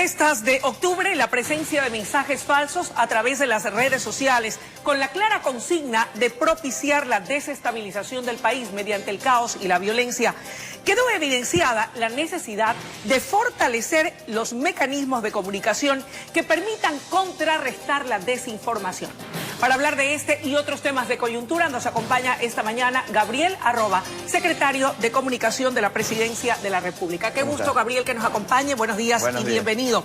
protestas de octubre, la presencia de mensajes falsos a través de las redes sociales, con la clara consigna de propiciar la desestabilización del país mediante el caos y la violencia, quedó evidenciada la necesidad de fortalecer los mecanismos de comunicación que permitan contrarrestar la desinformación. Para hablar de este y otros temas de coyuntura nos acompaña esta mañana Gabriel Arroba, secretario de Comunicación de la Presidencia de la República. Qué gusto, Gabriel, que nos acompañe. Buenos días y bienvenido.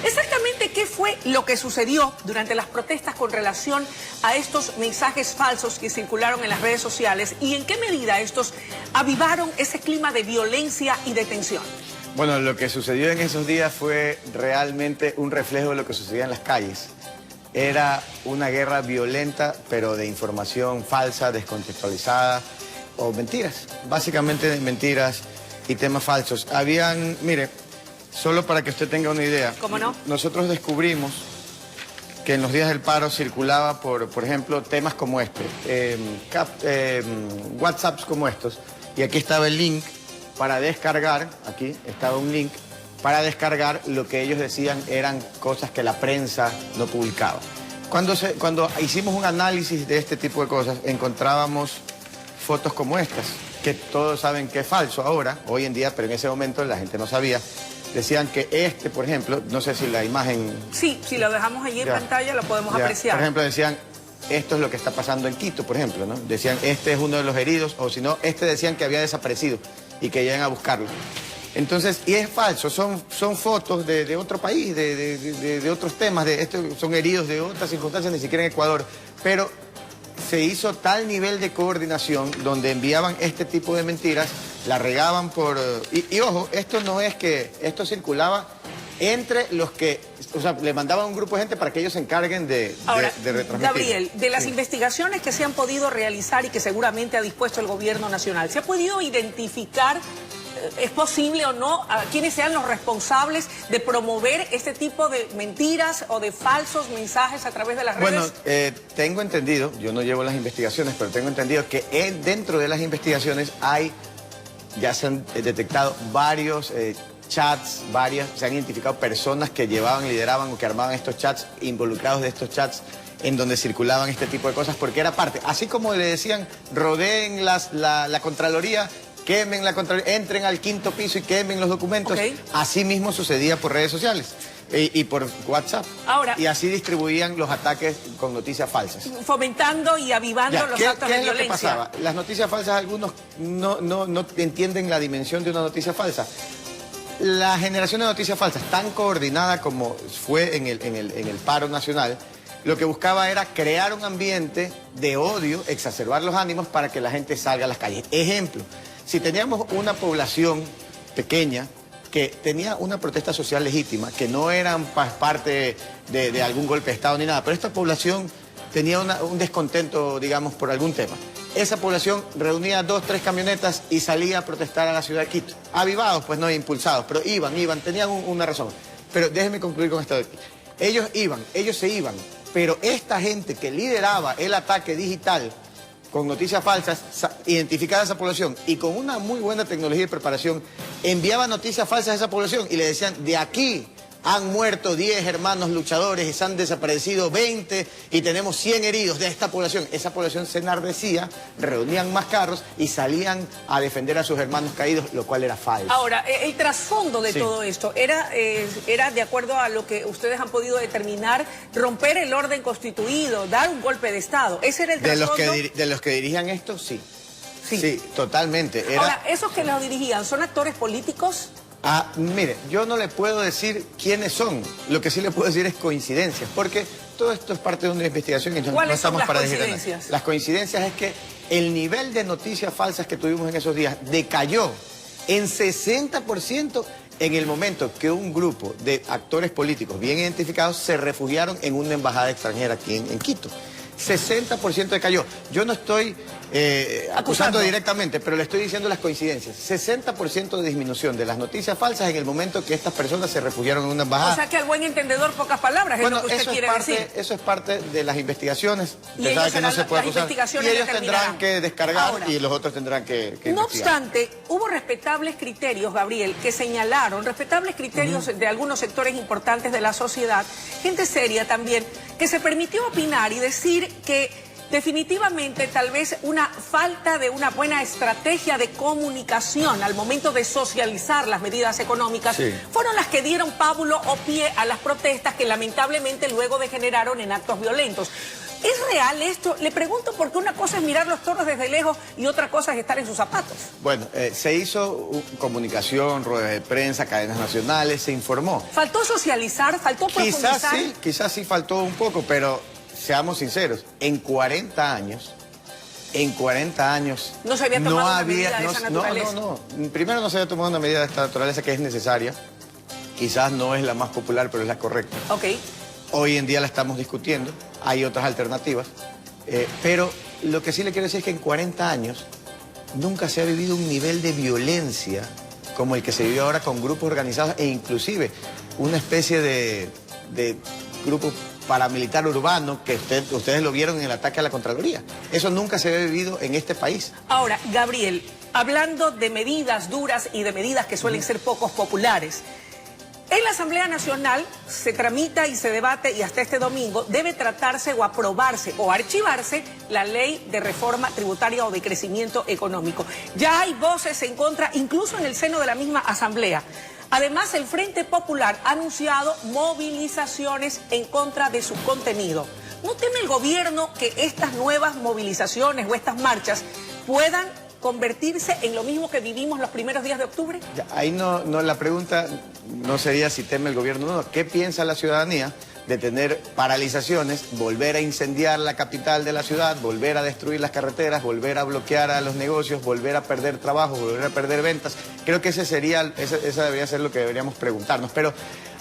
Exactamente, ¿qué fue lo que sucedió durante las protestas con relación a estos mensajes falsos que circularon en las redes sociales y en qué medida estos avivaron ese clima de violencia y de tensión? Bueno, lo que sucedió en esos días fue realmente un reflejo de lo que sucedía en las calles. Era una guerra violenta, pero de información falsa, descontextualizada o mentiras. Básicamente mentiras y temas falsos. Mire, solo para que usted tenga una idea. ¿Cómo no? Nosotros descubrimos que en los días del paro circulaba, por ejemplo, temas como este, WhatsApps como estos. Y aquí estaba el link para descargar, aquí estaba un link para descargar lo que ellos decían eran cosas que la prensa no publicaba. Cuando hicimos un análisis de este tipo de cosas, encontrábamos fotos como estas, que todos saben que es falso ahora, hoy en día, pero en ese momento la gente no sabía. Decían que por ejemplo, no sé si la imagen... Sí, si lo dejamos allí en pantalla lo podemos apreciar. Por ejemplo, decían, esto es lo que está pasando en Quito, por ejemplo, ¿no? Decían, este es uno de los heridos, o si no, decían que había desaparecido y que iban a buscarlo. Entonces, y es falso, son fotos de otro país, de otros temas, son heridos de otras circunstancias, ni siquiera en Ecuador, pero se hizo tal nivel de coordinación donde enviaban este tipo de mentiras, la regaban por... Y ojo, esto no es que... Esto circulaba entre los que... O sea, le mandaban un grupo de gente para que ellos se encarguen de retransmitir. Gabriel, de las investigaciones que se han podido realizar y que seguramente ha dispuesto el gobierno nacional, ¿se ha podido identificar, es posible o no, a quiénes sean los responsables de promover este tipo de mentiras o de falsos mensajes a través de las redes? Bueno, tengo entendido, yo no llevo las investigaciones, pero tengo entendido que dentro de las investigaciones ya se han detectado varios chats, se han identificado personas que lideraban o que armaban estos chats, involucrados de estos chats en donde circulaban este tipo de cosas, porque era parte, así como le decían, rodeen la Contraloría, quemen la Contraloría, entren al 5º piso y quemen los documentos. Así mismo sucedía por redes sociales y por WhatsApp. Ahora, y así distribuían los ataques con noticias falsas. Fomentando y avivando los actos de violencia. ¿Qué es lo que pasaba? Las noticias falsas, algunos no entienden la dimensión de una noticia falsa. La generación de noticias falsas, tan coordinada como fue en el paro nacional, lo que buscaba era crear un ambiente de odio, exacerbar los ánimos para que la gente salga a las calles. Ejemplo, si teníamos una población pequeña que tenía una protesta social legítima, que no eran parte de algún golpe de Estado ni nada, pero esta población tenía un descontento, digamos, por algún tema. Esa población reunía 2, 3 camionetas y salía a protestar a la ciudad de Quito. Avivados, pues no impulsados, pero iban, tenían una razón. Pero déjenme concluir con esto. Ellos se iban, pero esta gente que lideraba el ataque digital con noticias falsas, identificaba a esa población y con una muy buena tecnología y preparación, enviaba noticias falsas a esa población y le decían, de aquí han muerto 10 hermanos luchadores y se han desaparecido 20 y tenemos 100 heridos de esta población. Esa población se enardecía, reunían más carros y salían a defender a sus hermanos caídos, lo cual era falso. Ahora, el trasfondo de todo esto era, de acuerdo a lo que ustedes han podido determinar, romper el orden constituido, dar un golpe de Estado. ¿Ese era el trasfondo? De los que dirigían esto, sí. Sí, totalmente. Ahora, ¿esos que lo dirigían son actores políticos? Mire, yo no le puedo decir quiénes son. Lo que sí le puedo decir es coincidencias, porque todo esto es parte de una investigación y no estamos para decir nada. Las coincidencias es que el nivel de noticias falsas que tuvimos en esos días decayó en 60% en el momento que un grupo de actores políticos bien identificados se refugiaron en una embajada extranjera aquí en Quito. 60% decayó. Yo no estoy acusando directamente, pero le estoy diciendo las coincidencias. 60% de disminución de las noticias falsas en el momento que estas personas se refugiaron en una embajada. O sea que al buen entendedor, pocas palabras, bueno, es lo que usted quiere decir. Eso es parte de las investigaciones. Y ellos que no se puede acusar. Y ellos tendrán que descargar ahora, y los otros tendrán que investigar. No obstante, hubo respetables criterios, Gabriel, que señalaron, respetables criterios de algunos sectores importantes de la sociedad, gente seria también, que se permitió opinar y decir que definitivamente tal vez una falta de una buena estrategia de comunicación al momento de socializar las medidas económicas fueron las que dieron pábulo o pie a las protestas que lamentablemente luego degeneraron en actos violentos. ¿Es real esto? Le pregunto porque una cosa es mirar los toros desde lejos y otra cosa es estar en sus zapatos. Bueno, se hizo comunicación, ruedas de prensa, cadenas nacionales, se informó. ¿Faltó socializar? ¿Faltó profundizar? Quizás sí faltó un poco, pero seamos sinceros, en 40 años no se había tomado una medida de esa naturaleza. No. Primero no se había tomado una medida de esta naturaleza que es necesaria. Quizás no es la más popular, pero es la correcta. Ok. Hoy en día la estamos discutiendo, hay otras alternativas, pero lo que sí le quiero decir es que en 40 años nunca se ha vivido un nivel de violencia como el que se vive ahora con grupos organizados e inclusive una especie de grupo paramilitar urbano que ustedes lo vieron en el ataque a la Contraloría. Eso nunca se había vivido en este país. Ahora, Gabriel, hablando de medidas duras y de medidas que suelen ser pocos populares, en la Asamblea Nacional se tramita y se debate y hasta este domingo debe tratarse o aprobarse o archivarse la ley de reforma tributaria o de crecimiento económico. Ya hay voces en contra, incluso en el seno de la misma Asamblea. Además, el Frente Popular ha anunciado movilizaciones en contra de su contenido. ¿No teme el gobierno que estas nuevas movilizaciones o estas marchas puedan convertirse en lo mismo que vivimos los primeros días de octubre? Ahí no, la pregunta no sería si teme el gobierno o no. ¿Qué piensa la ciudadanía de tener paralizaciones, volver a incendiar la capital de la ciudad, volver a destruir las carreteras, volver a bloquear a los negocios, volver a perder trabajo, volver a perder ventas? Creo que esa debería ser lo que deberíamos preguntarnos. Pero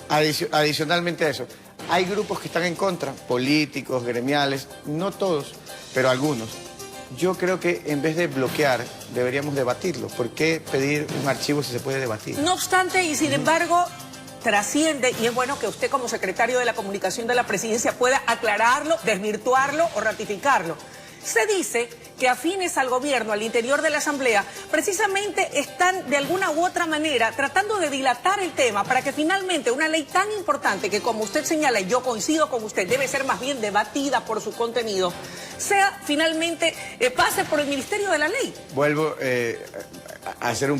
adicionalmente a eso, hay grupos que están en contra, políticos, gremiales, no todos, pero algunos. Yo creo que en vez de bloquear, deberíamos debatirlo. ¿Por qué pedir un archivo si se puede debatir? No obstante, y sin embargo, trasciende, y es bueno que usted como secretario de la Comunicación de la Presidencia pueda aclararlo, desvirtuarlo o ratificarlo. Se dice que afines al gobierno, al interior de la Asamblea, precisamente están de alguna u otra manera tratando de dilatar el tema para que finalmente una ley tan importante que, como usted señala, y yo coincido con usted, debe ser más bien debatida por su contenido, sea finalmente, pase por el Ministerio de la Ley. Vuelvo a hacer un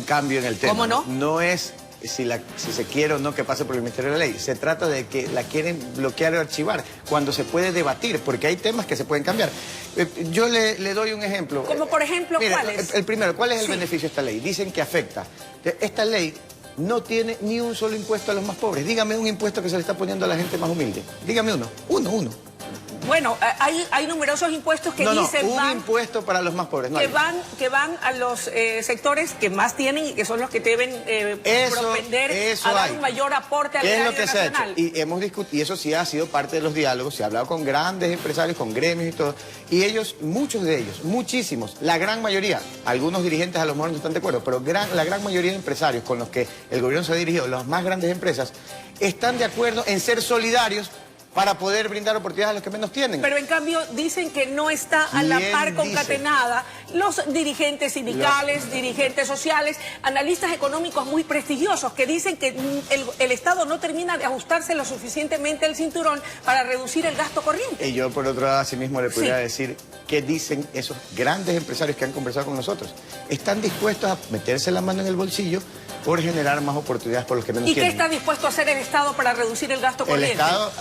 cambio en el tema. ¿Cómo no? No es si se quiere o no que pase por el Ministerio de la Ley. Se trata de que la quieren bloquear o archivar cuando se puede debatir, porque hay temas que se pueden cambiar. Yo le doy un ejemplo. Como por ejemplo, mire, ¿cuál es? El primero, ¿cuál es el beneficio de esta ley? Dicen que afecta. Esta ley no tiene ni un solo impuesto a los más pobres. Dígame un impuesto que se le está poniendo a la gente más humilde. Dígame uno. Uno. Bueno, hay numerosos impuestos que dicen un impuesto para los más pobres. No que van a los sectores que más tienen y que son los que deben propender a dar un mayor aporte al erario nacional. Se ha hecho? Y hemos discutido, y eso sí ha sido parte de los diálogos, se ha hablado con grandes empresarios, con gremios y todo, y ellos, muchos de ellos, muchísimos, la gran mayoría, algunos dirigentes a lo mejor no están de acuerdo, pero la gran mayoría de empresarios con los que el gobierno se ha dirigido, las más grandes empresas, están de acuerdo en ser solidarios para poder brindar oportunidades a los que menos tienen. Pero en cambio dicen que no está a la par concatenada los dirigentes sindicales, dirigentes sociales, analistas económicos muy prestigiosos que dicen que el Estado no termina de ajustarse lo suficientemente el cinturón para reducir el gasto corriente. Y yo por otro lado así mismo le podría decir qué dicen esos grandes empresarios que han conversado con nosotros. Están dispuestos a meterse la mano en el bolsillo por generar más oportunidades por los que menos tienen. ¿Y qué está dispuesto a hacer el Estado para reducir el gasto corriente? El Estado,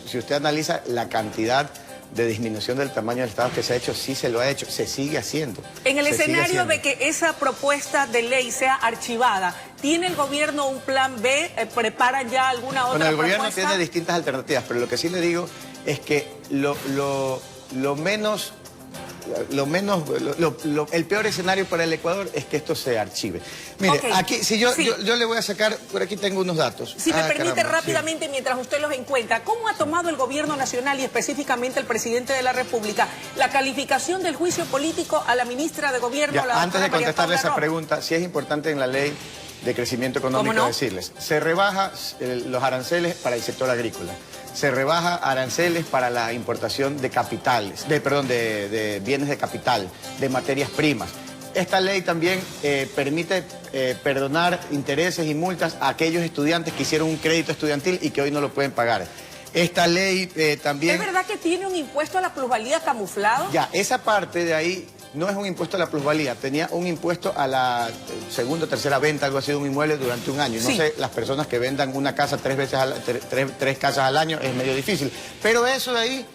si usted analiza la cantidad de disminución del tamaño del Estado que se ha hecho, sí se lo ha hecho, se sigue haciendo. En el escenario de que esa propuesta de ley sea archivada, ¿tiene el gobierno un plan B? ¿Preparan ya alguna otra propuesta? Bueno, el gobierno tiene distintas alternativas, pero lo que sí le digo es que lo el peor escenario para el Ecuador es que esto se archive. Mire, Okay. aquí, si yo le voy a sacar, por aquí tengo unos datos. Si me permite caramba, rápidamente, mientras usted los encuentra, ¿cómo ha tomado el gobierno nacional y específicamente el presidente de la República la calificación del juicio político a la ministra de Gobierno? Ya, antes de contestarle esa pregunta, sí es importante en la ley de crecimiento económico decirles, se rebaja los aranceles para el sector agrícola, se rebaja aranceles para la importación de capitales, de bienes de capital, de materias primas. Esta ley también permite perdonar intereses y multas a aquellos estudiantes que hicieron un crédito estudiantil y que hoy no lo pueden pagar. Esta ley también... ¿Es verdad que tiene un impuesto a la plusvalía camuflado? Ya, esa parte de ahí no es un impuesto a la plusvalía, tenía un impuesto a la segunda o tercera venta, algo así, de un inmueble durante un año. No sé, las personas que vendan una casa tres casas al año es medio difícil. Pero eso de ahí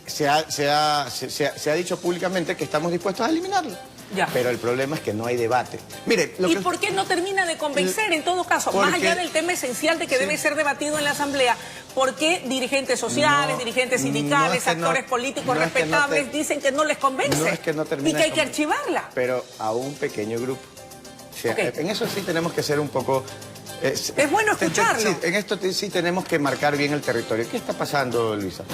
se ha dicho públicamente que estamos dispuestos a eliminarlo. Ya. Pero el problema es que no hay debate. Mire, ¿Y por qué no termina de convencer en todo caso? Más allá del tema esencial de que debe ser debatido en la Asamblea, ¿por qué dirigentes sociales, dirigentes sindicales, actores políticos respetables dicen que no les convence? No es que no termine y que hay que archivarla. Pero a un pequeño grupo. O sea, en eso sí tenemos que ser un poco... es bueno escucharlo. Sí, en esto sí tenemos que marcar bien el territorio. ¿Qué está pasando, Luisa?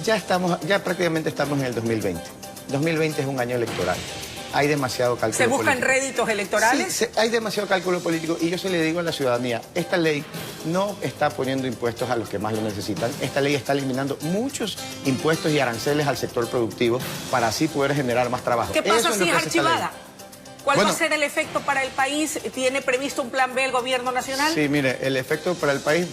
Ya prácticamente estamos en el 2020. 2020 es un año electoral. Hay demasiado cálculo político. ¿Se buscan réditos electorales? Sí, hay demasiado cálculo político y yo se le digo a la ciudadanía, esta ley no está poniendo impuestos a los que más lo necesitan. Esta ley está eliminando muchos impuestos y aranceles al sector productivo para así poder generar más trabajo. ¿Qué pasa si es archivada? ¿Cuál va a ser el efecto para el país? ¿Tiene previsto un plan B el gobierno nacional? Sí, mire, el efecto para el país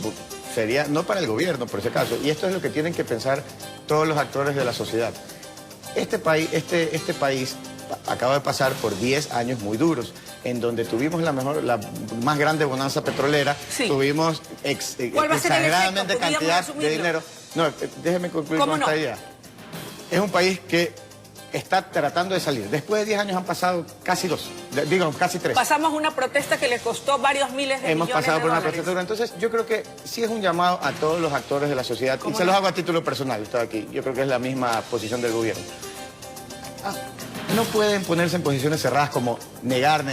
sería, no para el gobierno por ese caso, y esto es lo que tienen que pensar todos los actores de la sociedad. Este país acaba de pasar por 10 años muy duros, en donde tuvimos la más grande bonanza petrolera, tuvimos exageradamente cantidad de dinero. No, déjeme concluir con esta idea. Es un país que está tratando de salir. Después de 10 años han pasado casi 3. Pasamos una protesta que le costó varios miles de millones de dólares. Hemos pasado por una protesta. Entonces, yo creo que sí es un llamado a todos los actores de la sociedad, y se los hago a título personal, estoy aquí. Yo creo que es la misma posición del gobierno. No pueden ponerse en posiciones cerradas como negar,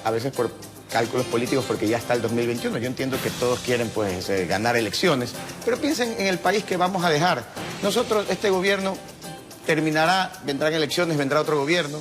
a veces por cálculos políticos, porque ya está el 2021. Yo entiendo que todos quieren pues ganar elecciones, pero piensen en el país que vamos a dejar. Nosotros, este gobierno terminará, vendrán elecciones, vendrá otro gobierno.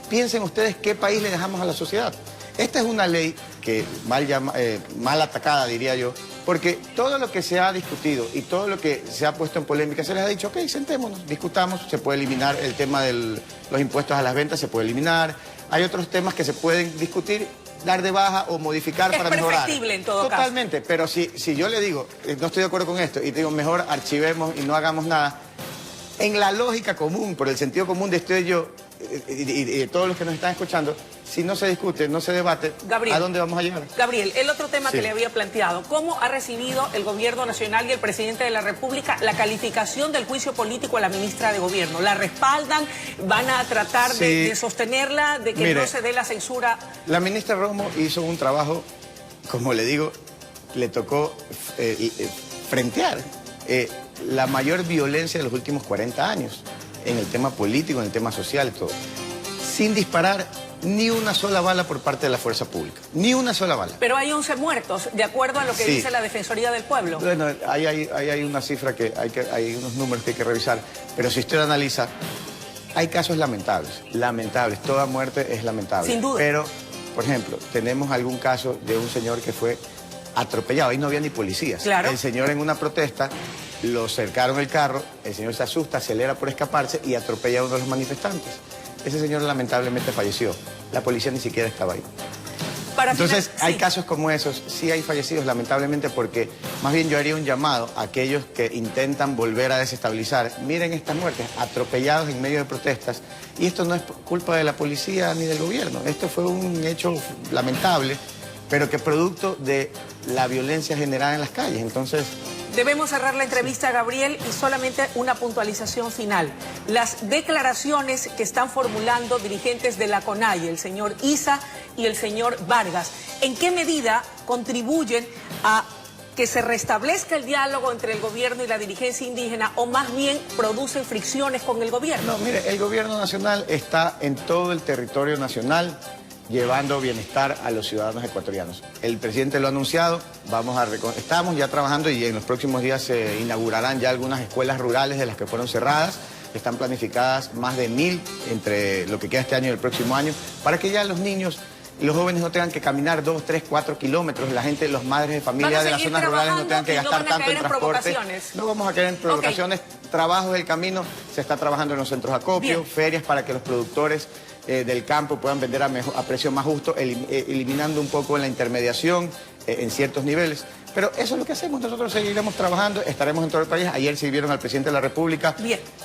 Piensen ustedes qué país le dejamos a la sociedad. Esta es una ley que mal atacada, diría yo, porque todo lo que se ha discutido y todo lo que se ha puesto en polémica se les ha dicho, ok, sentémonos, discutamos, se puede eliminar el tema de los impuestos a las ventas, se puede eliminar. Hay otros temas que se pueden discutir, dar de baja o modificar para mejorar. Es perfectible en todo caso. Totalmente, pero si yo le digo, no estoy de acuerdo con esto, y digo, mejor archivemos y no hagamos nada, en la lógica común, por el sentido común de usted y yo, y de todos los que nos están escuchando, si no se discute, no se debate, Gabriel, ¿a dónde vamos a llegar? Gabriel, el otro tema que le había planteado, ¿cómo ha recibido el gobierno nacional y el presidente de la República la calificación del juicio político a la ministra de Gobierno? ¿La respaldan? ¿Van a tratar de sostenerla, de que no se dé la censura? La ministra Romo hizo un trabajo, como le digo, le tocó frentear la mayor violencia de los últimos 40 años, en el tema político, en el tema social y todo, sin disparar ni una sola bala por parte de la fuerza pública, ni una sola bala. Pero hay 11 muertos, de acuerdo a lo que dice la Defensoría del Pueblo. Bueno, ahí hay una cifra hay unos números que hay que revisar, pero si usted analiza, hay casos lamentables, toda muerte es lamentable. Sin duda. Pero, por ejemplo, tenemos algún caso de un señor que fue atropellado, ahí no había ni policías. Claro. El señor en una protesta, lo cercaron el carro, el señor se asusta, acelera por escaparse y atropella a uno de los manifestantes. Ese señor lamentablemente falleció. La policía ni siquiera estaba ahí. Entonces, hay casos como esos, sí hay fallecidos, lamentablemente, porque más bien yo haría un llamado a aquellos que intentan volver a desestabilizar. Miren estas muertes, atropellados en medio de protestas, y esto no es culpa de la policía ni del gobierno. Esto fue un hecho lamentable, pero que producto de la violencia generada en las calles. Entonces, debemos cerrar la entrevista, Gabriel, y solamente una puntualización final. Las declaraciones que están formulando dirigentes de la CONAIE, el señor Isa y el señor Vargas, ¿en qué medida contribuyen a que se restablezca el diálogo entre el gobierno y la dirigencia indígena, o más bien producen fricciones con el gobierno? No, mire, el gobierno nacional está en todo el territorio nacional llevando bienestar a los ciudadanos ecuatorianos. El presidente lo ha anunciado, estamos ya trabajando y en los próximos días se inaugurarán ya algunas escuelas rurales de las que fueron cerradas. Están planificadas más de 1000 entre lo que queda este año y el próximo año, para que ya los niños y los jóvenes no tengan que caminar 2, 3, 4 kilómetros, la gente, los madres de familia de las zonas rurales no tengan que gastar tanto en transporte. No vamos a caer en provocaciones. Trabajos del camino, se está trabajando en los centros de acopio, ferias para que los productores del campo puedan vender a precio más justo, eliminando un poco la intermediación en ciertos niveles. Pero eso es lo que hacemos, nosotros seguiremos trabajando, estaremos en todo el país. Ayer se vieron al presidente de la República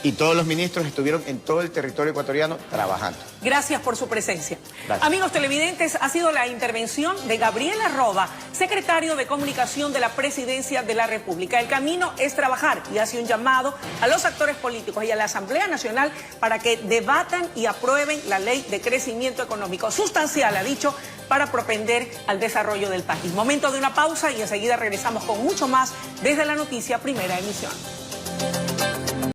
y todos los ministros estuvieron en todo el territorio ecuatoriano trabajando. Gracias por su presencia. Gracias. Amigos televidentes, ha sido la intervención de Gabriel Arroba, secretario de Comunicación de la Presidencia de la República. El camino es trabajar y hace un llamado a los actores políticos y a la Asamblea Nacional para que debatan y aprueben la ley de crecimiento económico sustancial, ha dicho, para propender al desarrollo del país. Momento de una pausa y enseguida regresamos con mucho más desde la noticia Primera Emisión.